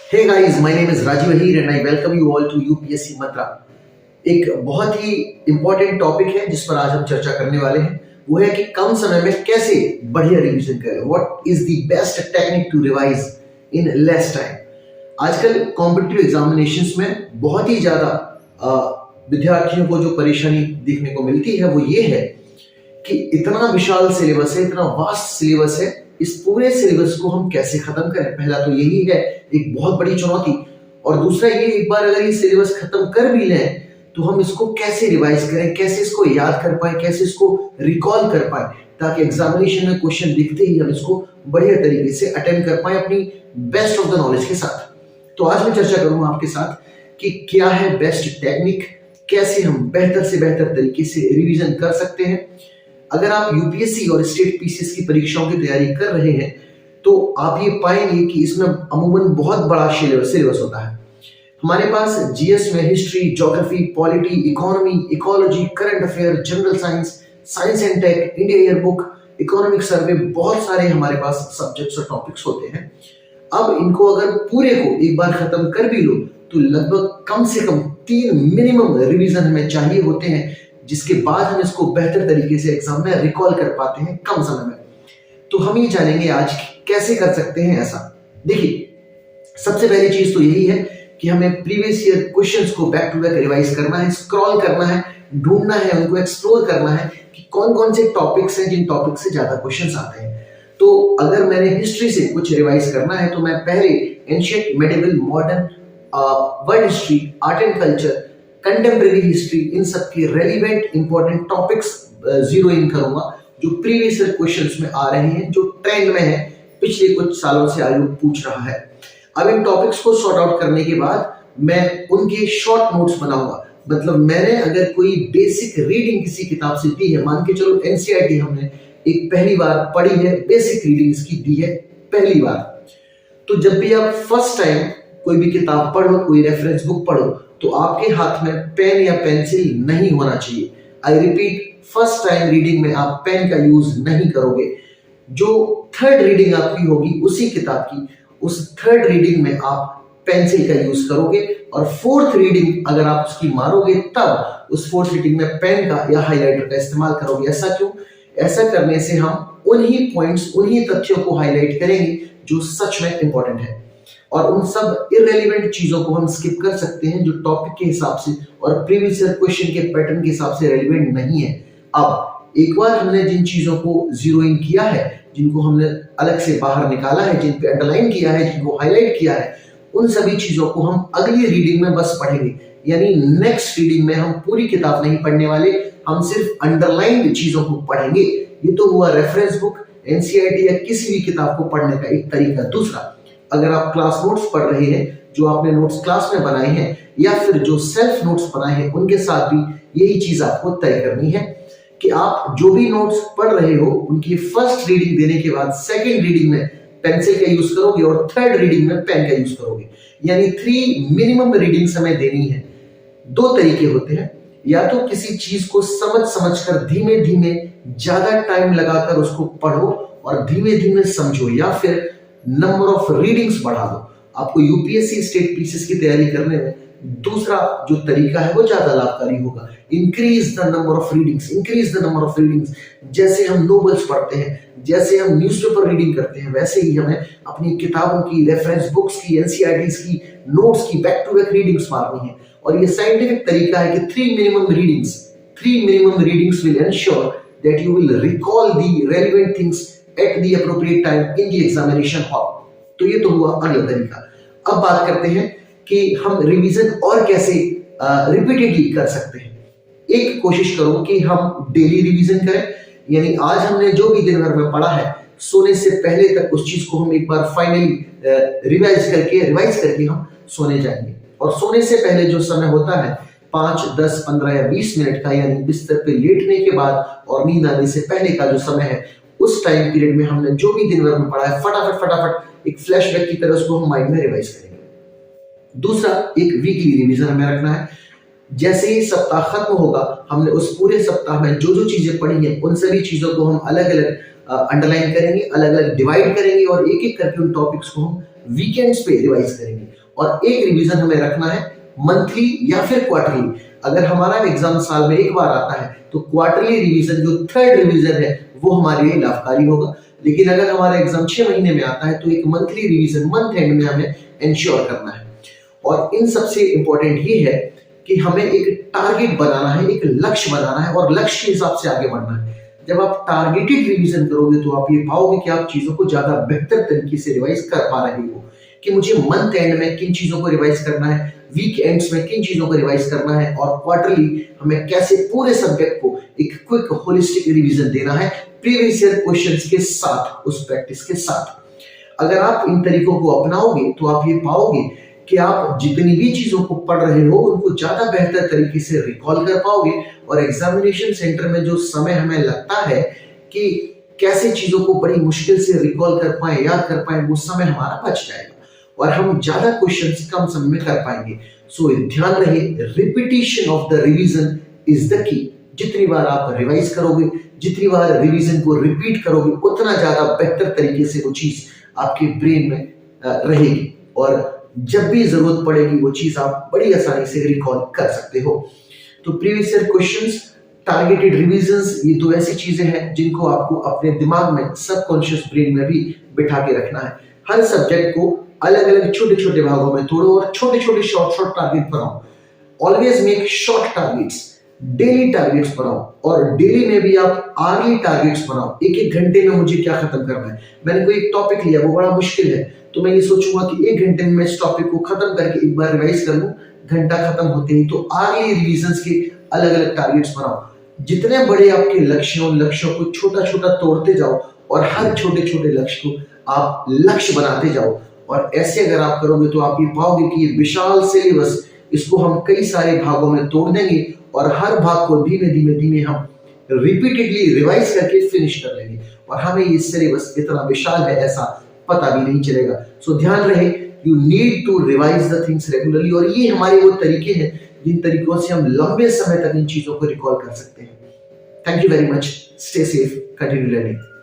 Hey guys, my name is Rajiv Ahir and I welcome you all to UPSC Mantra। एक बहुत ही important topic है जिस पर आज हम चर्चा करने वाले हैं। वो है कि कम समय में कैसे बढ़िया रिवीजन करें। What is the best technique to revise in less time. आजकल कॉम्पिटिटिव एग्जामिनेशंस में बहुत ही ज्यादा विद्यार्थियों को जो परेशानी देखने को मिलती है वो ये है कि इतना विशाल सिलेबस है, इतना वास्ट सिलेबस है, इस पूरे सिलेबस को हम कैसे खत्म करें। पहला तो यही है एक बहुत बड़ी चुनौती, और दूसरा ये एक बार अगर ये सिलेबस खत्म कर भी लें तो हम इसको कैसे रिवाइज करें, कैसे इसको याद कर पाए, कैसे इसको रिकॉल कर पाए, ताकि एग्जामिनेशन में क्वेश्चन दिखते ही हम इसको बढ़िया तरीके से अटेम्प्ट कर पाए अपनी बेस्ट ऑफ द नॉलेज के साथ। तो आज मैं चर्चा करूंगा आपके साथ कि क्या है बेस्ट टेक्निक, कैसे हम बेहतर से बेहतर तरीके से रिवीजन कर सकते हैं। अगर आप यूपीएससी और स्टेट पीसीएस की परीक्षाओं की तैयारी कर रहे हैं तो आप ये पाएंगे कि इसमें अमूमन बहुत बड़ा सिलेबस होता है। हमारे पास जीएस में history, geography, polity, economy, ecology, current affair, general science, science and tech, India year book, economic survey, बहुत सारे हमारे पास सब्जेक्ट्स और टॉपिक्स होते हैं। अब इनको अगर पूरे को एक बार खत्म कर भी लो तो लगभग कम से कम 3 मिनिमम रिवीजन हमें चाहिए होते हैं, जिसके बाद हम इसको बेहतर तरीके से एग्जाम में रिकॉल कर पाते हैं कम समय में। तो हम ये जानेंगे आज कैसे कर सकते हैं ऐसा। देखिए, सबसे पहली चीज तो यही है कि हमें प्रीवियस ईयर क्वेश्चंस को बैक टू बैक रिवाइज करना है, स्क्रॉल करना है, ढूंढना है, उनको एक्सप्लोर करना है कि कौन कौन से टॉपिक्स हैं जिन टॉपिक से ज्यादा क्वेश्चंस आते हैं। तो अगर मैंने हिस्ट्री से कुछ रिवाइज करना है तो मैं पहले ancient, medieval, modern, world history, art and culture, contemporary history, इन सब के relevant important topics zero in करूंगा जो प्रीवियस ईयर क्वेश्चंस में आ रहे हैं, जो ट्रेंड में है, पिछले कुछ सालों से आयोग पूछ रहा है। अब इन टॉपिक्स को सॉर्ट आउट करने के बाद मैं उनके शॉर्ट नोट्स बनाऊंगा। मतलब मैंने अगर कोई बेसिक रीडिंग किसी किताब से दी है, मान के चलो एनसीईआरटी हमने एक पहली बार पढ़ी है, बेसिक रीडिंग इसकी दी है पहली बार, तो जब भी आप फर्स्ट टाइम कोई भी किताब पढ़ो, कोई रेफरेंस बुक पढ़ो, तो आपके हाथ में पेन या पेंसिल नहीं होना चाहिए। I repeat, first time reading में आप पेन का यूज नहीं करोगे। जो थर्ड रीडिंग आपकी होगी उसी किताब की, उस थर्ड रीडिंग में आप पेंसिल का यूज करोगे, और फोर्थ रीडिंग अगर आप उसकी मारोगे तब उस फोर्थ रीडिंग में पेन का या हाईलाइटर का इस्तेमाल करोगे। ऐसा क्यों? ऐसा करने से हम उन्हीं पॉइंट्स, उन्हीं तथ्यों को हाईलाइट करेंगे जो सच में इंपॉर्टेंट है, और उन सब इररेलेवेंट चीजों को हम स्किप कर सकते हैं जो टॉपिक के हिसाब से और प्रीवियस ईयर क्वेश्चन के पैटर्न के हिसाब से रेलेवेंट नहीं है। अब एक बार हमने जिन चीजों को जीरो इन किया है, जिनको हमने अलग से बाहर निकाला है, जिन पे अंडरलाइन किया है, जिनको हाईलाइट किया है, उन सभी चीजों को हम अगली रीडिंग में बस पढ़ेंगे। यानी नेक्स्ट रीडिंग में हम पूरी किताब नहीं पढ़ने वाले, हम सिर्फ अंडरलाइंड चीजों को पढ़ेंगे। ये तो हुआ रेफरेंस बुक, एनसीईआरटी या किसी भी किताब को पढ़ने का एक तरीका। दूसरा, अगर आप क्लास नोट्स पढ़ रहे हैं, जो आपने नोट्स क्लास में बनाए हैं, या फिर जो सेल्फ नोट्स बनाए हैं, उनके साथ भी यही चीज आपको तय करनी है कि आप जो भी नोट्स पढ़ रहे हो उनकी फर्स्ट रीडिंग देने के बाद सेकंड रीडिंग में पेंसिल का यूज करोगे और थर्ड रीडिंग में पेन का यूज करोगे। यानी 3 मिनिमम रीडिंग समय देनी है। 2 तरीके होते हैं, या तो किसी चीज को समझ कर धीमे धीमे ज्यादा टाइम लगाकर उसको पढ़ो और धीमे धीमे समझो, या फिर नंबर ऑफ रीडिंग्स बढ़ा दो। आपको यूपीएससी, स्टेट पीसीएस की तैयारी करने में दूसरा जो तरीका है वो ज्यादा लाभकारी होगा। Increase the number of readings, increase the number of readings. जैसे हम नोवेल्स पढ़ते हैं, जैसे हम न्यूज़पेपर रीडिंग करते हैं, वैसे ही हमें अपनी किताबों की, रेफरेंस बुक्स की, एनसीईआरटीज की, नोट्स की बैक टू बैक रीडिंग्स मारनी है। और ये साइंटिफिक तरीका है कि 3 minimum readings will ensure that you will recall the relevant things at the appropriate time in the examination hall। तो ये तो हुआ अगला तरीका। अब बात करते हैं कि हम रिवीजन और कैसे रिपीटेडली कर सकते हैं। एक कोशिश करो कि हम डेली रिवीजन करें, यानी आज हमने जो भी दिन भर में पढ़ा है, सोने से पहले तक उस चीज को हम एक बार फाइनली रिवाइज करके हम सोने जाएंगे। और सोने से पहले जो समय होता है 5, 10, 15 या 20 मिनट का, यानी बिस्तर पे लेटने के बाद और नींद आने से पहले का जो समय है, उस टाइम पीरियड में हमने जो भी दिन भर में पढ़ा है फटाफट एक फ्लैशबैक की तरह उसको हम माइंड में रिवाइज करेंगे। दूसरा, एक वीकली रिवीजन हमें रखना है। जैसे ही सप्ताह खत्म होगा, हमने उस पूरे सप्ताह में जो जो चीजें पढ़ी हैं उन सभी चीजों को हम अलग अलग अंडरलाइन करेंगे, अलग अलग डिवाइड करेंगे और एक एक करके उन टॉपिक्स को हम वीकेंड्स पे रिवाइज करेंगे। और एक रिवीजन हमें रखना है मंथली या फिर क्वार्टरली। अगर हमारा एग्जाम साल में एक बार आता है तो क्वार्टरली रिवीजन जो थर्ड रिवीजन है वो हमारे लिए लाभकारी होगा। लेकिन अगर हमारा एग्जाम 6 महीने में आता है तो एक मंथली रिवीजन मंथ एंड में हमें इंश्योर करना है। और इन सबसे इंपॉर्टेंट ये है कि हमें एक टारगेट बनाना है, एक लक्ष्य बनाना है और लक्ष्य के हिसाब से आगे बढ़ना है। जब आप टारगेटेड रिवीजन करोगे तो आप ये पाओगे कि आप चीजों को ज्यादा बेहतर तरीके से रिवाइज कर पा रहे हो कि मुझे मंथ एंड में किन चीजों को रिवाइज करना है, वीक एंड्स में किन चीजों को रिवाइज करना है और क्वार्टरली हमें कैसे पूरे सब्जेक्ट को एक क्विक होलिस्टिक रिवीजन देना है प्रीवियस ईयर क्वेश्चंस के साथ, उस प्रैक्टिस के साथ। अगर आप इन तरीकों को अपनाओगे तो आप ये पाओगे कि आप जितनी भी चीजों को पढ़ रहे हो उनको ज्यादा बेहतर तरीके से रिकॉल कर पाओगे और एग्जामिनेशन सेंटर में जो समय हमें लगता है कि कैसे चीजों को बड़ी मुश्किल से रिकॉल कर पाए, याद कर पाए, वो समय हमारा बच जाएगा और हम ज्यादा क्वेश्चंस कम समय में कर पाएंगे। सो ध्यान रहे, repetition of the revision is the key. जितनी बार आप रिवाइज करोगे, जितनी बार रिवीजन को रिपीट करोगे, उतना ज्यादा बेहतर तरीके से वो चीज आपके ब्रेन में रहेगी और जब भी जरूरत पड़ेगी वो चीज आप बड़ी आसानी से रिकॉल कर सकते हो। तो previous year questions, targeted revisions, ये दो ऐसी चीजें हैं जिनको आपको अपने दिमाग में, सबकॉन्शियस ब्रेन में भी बिठा के रखना है। हर सब्जेक्ट को अलग अलग छोटे छोटे भागों में तोड़ो और छोटे छोटे शॉर्ट टारगेट बनाओ। Always make short targets, daily targets बनाओ और डेली में भी आप आर्ली टारगेट्स बनाओ। एक एक घंटे में मुझे क्या खत्म करना है। मैंने कोई एक टॉपिक लिया, वो बड़ा मुश्किल है, तो मैं ये सोचूंगा कि एक घंटे में मैं इस टॉपिक को खत्म करके एक बार रिवाइज कर लूं। घंटा खत्म होते ही तो आर्ली रिवीजन्स के अलग अलग टारगेट्स बनाओ। जितने बड़े आपके लक्ष्यों को छोटा छोटा तोड़ते जाओ और हर छोटे छोटे लक्ष्य को आप लक्ष्य बनाते जाओ। और ऐसे अगर आप करोगे तो आप ये पाओगे कि ये विशाल सिलेबस, इसको हम कई सारे भागों में तोड़ देंगे और हर भाग को धीमे धीमे हम रिपीटेडली रिवाइज करके फिनिश कर लेंगे और हमें ये सिलेबस इतना विशाल है ऐसा पता भी नहीं चलेगा। सो ध्यान रहे, you need to revise the things regularly और ये हमारे वो तरीके हैं जिन तरीकों से हम लंबे समय तक इन चीजों को रिकॉल कर सकते हैं। Thank you very much, stay safe, continue learning.